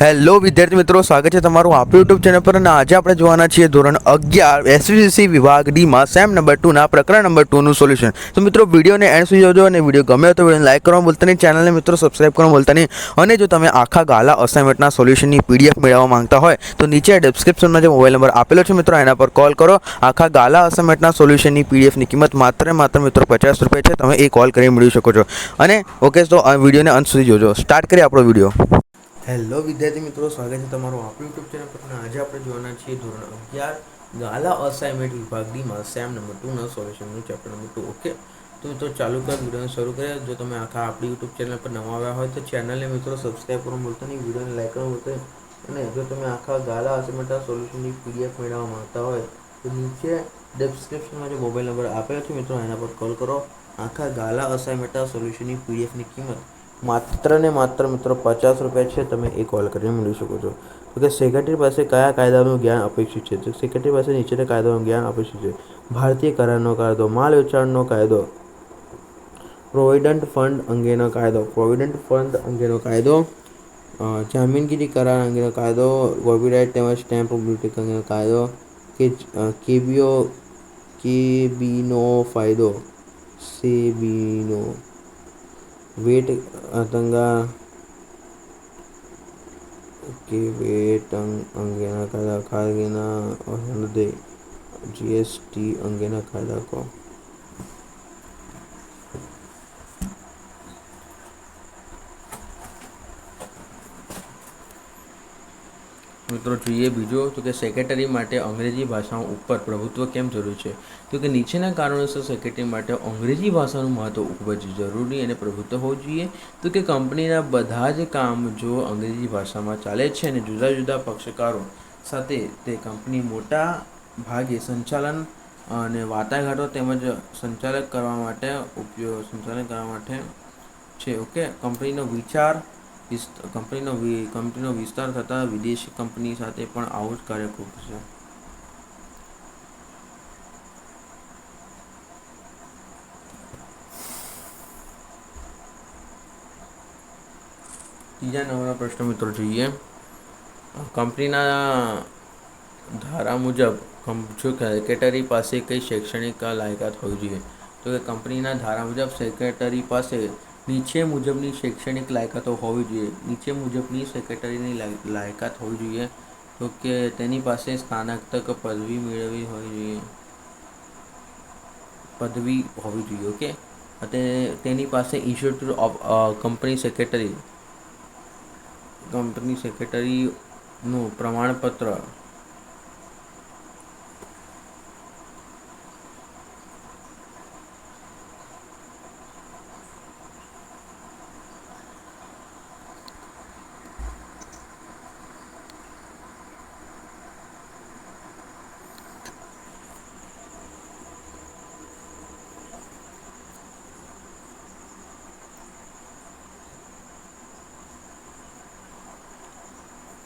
Hello વિદ્યાર્થી મિત્રો, સ્વાગત છે તમારું આપણું યુટ્યુબ ચેનલ પર। અને આજે આપણે જોવાના છીએ ધોરણ 11 એસવીસીસી વિભાગ ડીમાં સેમ નંબર 2 ના પ્રકરણ નંબર 2 નું સોલ્યુશન। તો મિત્રો વિડીયોને એન્ડ સુધી જોજો અને વિડીયો ગમે તો વિડીયોને લાઈક કરવાનું ભૂલતા નહીં, ચેનલને મિત્રો સબસ્ક્રાઇબ કરવાનું ભૂલતા નહીં। અને જો તમે આખા ગાલા અસાઇનમેન્ટના સોલ્યુશનની પીડીએફ મેળવવા માંગતા હોય તો નીચે ડિસ્ક્રિપ્શનમાં જે મોબાઈલ નંબર આપેલો છે મિત્રો, એના પર કોલ કરો। આખા ગાલા અસાઇનમેન્ટના સોલ્યુશનની પીડીએફની કિંમત માત્ર મિત્રો ₹50 છે। તમે એ કોલ કરી મેળવી શકો છો। અને ઓકે, તો આ વિડીયોને અંત સુધી જોજો। સ્ટાર્ટ કરીએ આપણો વિડીયો। હેલો વિદ્યાર્થી મિત્રો, સ્વાગત છે તમારું આપણું યુટ્યુબ ચેનલ પર। આજે આપણે જોવાના છીએ ધોરણ 11 ગાલા અસાઇનમેન્ટ વિભાગ ડીમાં સેમ નંબર 2 ના સોલ્યુશનનું ચેપ્ટર નંબર 2। ઓકે, તો મિત્રો ચાલુ કર વિડીયોને શરૂ કરીએ। જો તમે આખા આપણી યુટ્યુબ ચેનલ પર નવા આવ્યા હોય તો ચેનલને મિત્રો સબસ્ક્રાઈબ કરવાનું ભૂલતા નહીં, વિડીયોને લાઈક કરવાનું ભૂલતા નહીં। અને જો તમે આખા ગાલા અસાઇનમેન્ટના સોલ્યુશનની પીડીએફ મેળવવા માંગતા હોય તો નીચે ડિસ્ક્રિપ્શનમાં જે મોબાઈલ નંબર આપેલો છે મિત્રો, એના પર કોલ કરો। આખા ગાલા અસાઇનમેન્ટના સોલ્યુશનની પીડીએફની કિંમત માત્ર ને માત્ર મિત્રો ₹50 છે। તમે એ કોલ કરીને મેળવી શકો છો। તો કે સેક્રેટરી પાસે કયા કાયદાનું જ્ઞાન અપેક્ષિત છે? તો સેક્રેટરી પાસે નીચેના કાયદાનું જ્ઞાન અપેક્ષિત છે: ભારતીય કરારનો કાયદો, માલ વેચાણનો કાયદો, પ્રોવિડન્ટ ફંડ અંગેનો કાયદો, જામીનગીરી કરાર અંગેનો કાયદો, કોપીરાઇટ તેમજ સ્ટેમ્પ ડ્યુટી અંગેનો કાયદો, કે કેબીનો ફાયદો, સેબીનો વેટ અંગેના કાયદા, ખાનગીના હૃદય, જીએસટી અંગેના કાયદા કહો। મિત્રો જોઈએ બીજો, તો કે સેક્રેટરી માટે અંગ્રેજી ભાષા ઉપર પ્રભુત્વ કેમ જરૂરી છે? તો કે નીચેના કારણોસર સેક્રેટરી માટે અંગ્રેજી ભાષાનું મહત્વ ખૂબ જ જરૂરી અને પ્રભુત્વ હોવું જોઈએ। તો કે કંપનીના બધા જ કામ જો અંગ્રેજી ભાષામાં ચાલે છે અને જુદા જુદા પક્ષકારો સાથે તે કંપની મોટા ભાગે સંચાલન અને વાટાઘાટો તેમજ સંચાલન કરવા માટે છે। ઓકે, કંપનીનો વિસ્તાર થતાં વિદેશી કંપની સાથે પણ આવું જ કાર્ય ખૂબ છે। ત્રીજા નંબરનો પ્રશ્ન મિત્રો જોઈએ, કંપનીના ધારા મુજબ સેક્રેટરી પાસે કઈ શૈક્ષણિક લાયકાત હોવી જોઈએ? તો કે કંપનીના ધારા મુજબ સેક્રેટરી પાસે નીચે મુજબની શૈક્ષણિક લાયકાતો હોવી જોઈએ। નીચે મુજબની સેક્રેટરીની લાયકાત હોવી જોઈએ તો કે તેની પાસે સ્નાતક પદવી હોવી જોઈએ। ઓકે, તેની પાસે ઇન્સ્ટિટ્યૂટ ઓફ કંપની સેક્રેટરીનું પ્રમાણપત્ર,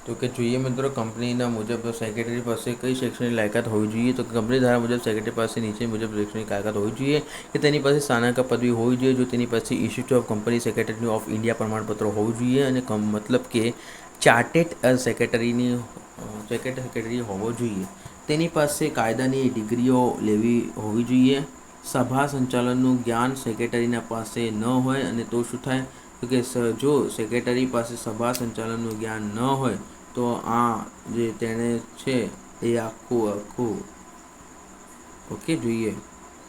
તો કે જોઈએ મિત્રો કંપનીના મુજબ સેક્રેટરી પાસે કઈ શૈક્ષણિક લાયકાત હોવી જોઈએ? તો કંપની ધારા મુજબ સેક્રેટરી પાસે નીચે મુજબ શૈક્ષણિક લાયકાત હોવી જોઈએ કે તેની પાસે સ્નાતક પદવી હોવી જોઈએ, જો તેની પાસે institute of company secretary of India પ્રમાણપત્ર હોવું જોઈએ, અને મતલબ કે ચાર્ટેડ સેક્રેટરી હોવો જોઈએ, તેની પાસે કાયદાની ડિગ્રીઓ હોવી જોઈએ, સભા સંચાલનનું જ્ઞાન સેક્રેટરીના પાસે ન હોય અને તો શું થાય? તો કે જો સેક્રેટરી પાસે સભા સંચાલનનું જ્ઞાન ન હોય તો આ જે તેણે છે એ આખું ઓકે જોઈએ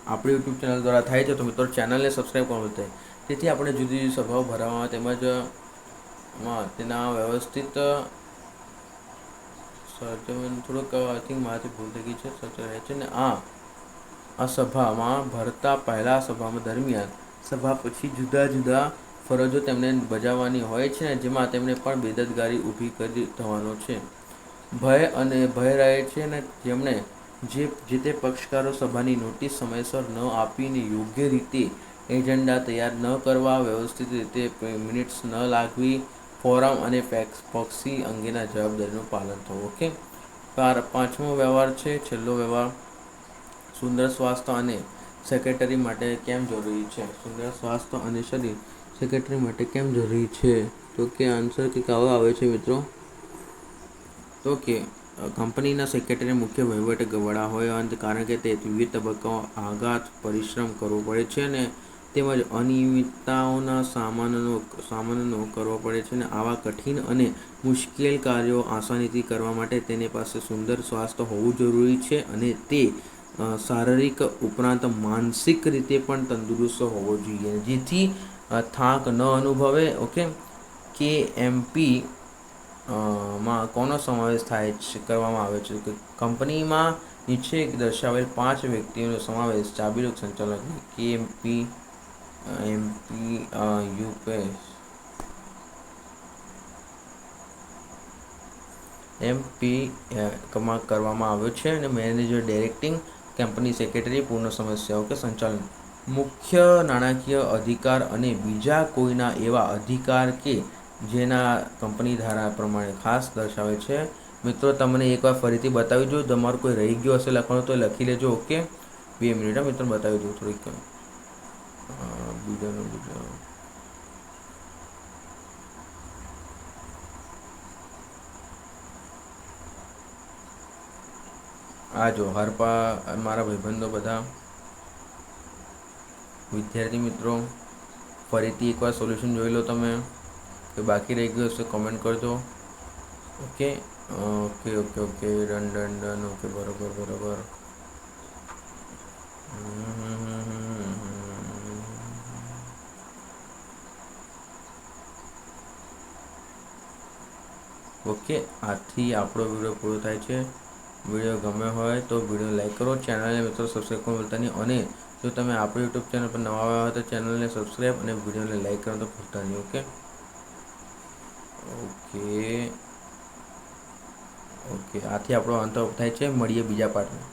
આપણી યુટ્યુબ ચેનલ દ્વારા થાય છે। તો મિત્રો ચેનલને સબસ્ક્રાઈબ કરવાનું થાય, તેથી આપણે જુદી જુદી સભાઓ ભરવામાં તેમજ તેના વ્યવસ્થિત થોડુંક આઈ થિંક મારાથી ભૂલ થઈ ગઈ છે રહે છે ને આ સભામાં ભરતા પહેલા સભામાં દરમિયાન સભા પછી જુદા જુદા ફરજો તેમને બજાવવાની હોય છે, જેમાં તેમને પણ બેદરકારી ઊભી કરી થવાનો છે। ભય રહે છે ને જેમણે જે તે પક્ષકારો સભાની નોટિસ સમયસર ન આપીને યોગ્ય રીતે એજન્ડા તૈયાર ન કરવા, વ્યવસ્થિત રીતે મિનિટ્સ ન લાગવી, ફોરમ અને પ્રોક્સી અંગેના જવાબદારીનું પાલન થવું। ઓકે, પાંચમો વ્યવહાર છે, છેલ્લો વ્યવહાર, સુંદર સ્વાસ્થ્ય અને સેક્રેટરી માટે કેમ જરૂરી છે? સુંદર સ્વાસ્થ્ય અને શરીર સેક્રેટરી માટે કેમ જરૂરી છે? તો કે આન્સર કંઈક આવો આવે છે મિત્રો, તો કે કંપનીના સેક્રેટરી મુખ્ય વહીવટ વડા હોય અંત, કારણ કે તે વિવિધ તબક્કાઓ આઘાત પરિશ્રમ કરવો પડે છે અને તેમજ અનિયમિતતાઓના સામનો કરવો પડે છે. અને આવા કઠિન અને મુશ્કેલ કાર્યો આસાનીથી કરવા માટે તેની પાસે સુંદર સ્વાસ્થ્ય હોવું જરૂરી છે અને તે શારીરિક ઉપરાંત માનસિક રીતે પણ તંદુરસ્ત હોવો જોઈએ, જેથી થાક ન અનુભવે. ઓકે, કે એમપી માં કોનો સમાવેશ કરવામાં આવે છે કે કંપનીમાં નીચે દર્શાવેલ 5 વ્યક્તિઓનો સમાવેશ ચાવીરૂપ સંચાલક કેએમપી એમપી યુપીએસ એમપી માં કરવામાં આવ્યો છે. અને મેનેજર ડાયરેક્ટિંગ કંપની સેક્રેટરી પૂર્ણ સમસ્યાઓ કે સંચાલન મુખ્ય નાણાકીય અધિકાર અને બીજા કોઈના એવા અધિકાર કે જેના કંપની ધારા પ્રમાણે ખાસ દર્શાવે છે. મિત્રો, તમને એકવાર ફરીથી બતાવી દઉં, તમારું કોઈ રહી ગયું હશે લખવાનું તો લખી લેજો. ઓકે, 2 મિનિટ મિત્રો, બતાવી દઉં થોડીક બીજા આ જો હરપા મારા ભાઈબંધો બધા વિદ્યાર્થી મિત્રો, ફરીથી એકવાર સોલ્યુશન જોઈ લો તમે, કે બાકી રહી ગયું હશે કોમેન્ટ કરજો. Okay okay okay okay, done done done. Okay, બરોબર બરોબર. ઓકે, આથી આપણો વિડીયો પૂરો થાય છે. વિડીયો ગમ્યો હોય તો વિડીયો લાઈક કરો, ચેનલને મિત્રો સબસ્ક્રાઈબ કરવા ભૂલતા નહીં. અને જો તમે આપણી યુટ્યુબ ચેનલ પર નવા આવ્યા હોય તો ચેનલને સબસ્ક્રાઈબ અને વિડીયોને લાઈક કરવાનું તો ભૂલતા નહીં. ઓકે ઓકે ઓકે, આથી આપણો અંત થાય છે. મળીએ બીજા પાર્ટમાં.